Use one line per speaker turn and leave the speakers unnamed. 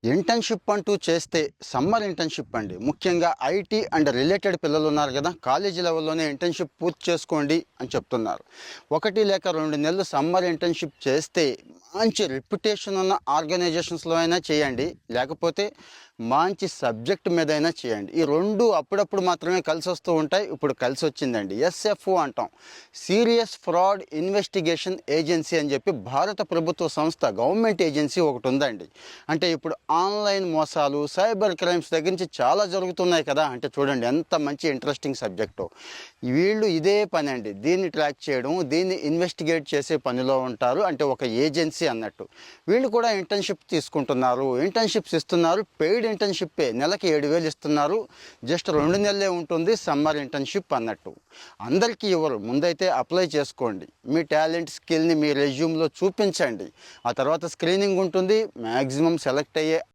Internship అంటూ చేస్తే summer internship అండి. ముఖ్యంగా ఐటీ అండ్ రిలేటెడ్ పిల్లలు ఉన్నారు గదా! కాలేజీ లెవెల్‌లోనే ఇంటర్న్‌షిప్ పూర్తి చేసుకోండి అని చెప్తున్నారు. 1 లేక 2 నెలలు సమ్మర్ ఇంటర్న్‌షిప్ చేస్తే మంచి రెప్యుటేషన్ ఉన్న ఆర్గనైజేషన్స్‌లో అయినా చేయండి. లేకపోతే మంచి సబ్జెక్ట్ మీదైనా చేయండి. ఈ 2 అప్పుడప్పుడు మాత్రమే కలిసొస్తూ ఉంటాయి. ఇప్పుడు కలిసొచ్చిందండి. ఎస్ఎఫ్ఓ అంటాం. సీరియస్ ఫ్రాడ్ ఇన్వెస్టిగేషన్ ఏజెన్సీ అని చెప్పి భారత ప్రభుత్వ సంస్థ గవర్నమెంట్ ఏజెన్సీ ఒకటుందండి. అంటే ఇప్పుడు ఆన్లైన్ మోసాలు, సైబర్ క్రైమ్స్ దగ్గర నుంచి చాలా జరుగుతున్నాయి కదా! అంటే చూడండి ఎంత మంచి ఇంట్రెస్టింగ్ సబ్జెక్టో. వీళ్ళు ఇదే పనండి. దీన్ని ట్రాక్ చేయడం, దీన్ని ఇన్వెస్టిగేట్ చేసే పనిలో ఉంటారు. అంటే ఒక ఏజెన్సీ అన్నట్టు. వీళ్ళు కూడా ఇంటర్న్‌షిప్ తీసుకుంటున్నారు. ఇంటర్న్‌షిప్స్ ఇస్తున్నారు. పెయిడ్ ఇంటర్న్‌షిప్పే. నెలకి 7,000 ఇస్తున్నారు. జస్ట్ 2 నెలలే ఉంటుంది సమ్మర్ ఇంటర్న్‌షిప్ అన్నట్టు. అందరికీ ఇవ్వరు. ముందైతే అప్లై చేసుకోండి. మీ టాలెంట్, స్కిల్‌ని మీ రెజ్యూమ్‌లో చూపించండి. ఆ తర్వాత స్క్రీనింగ్ ఉంటుంది. మ్యాక్సిమం సెలెక్ట్ అయ్యే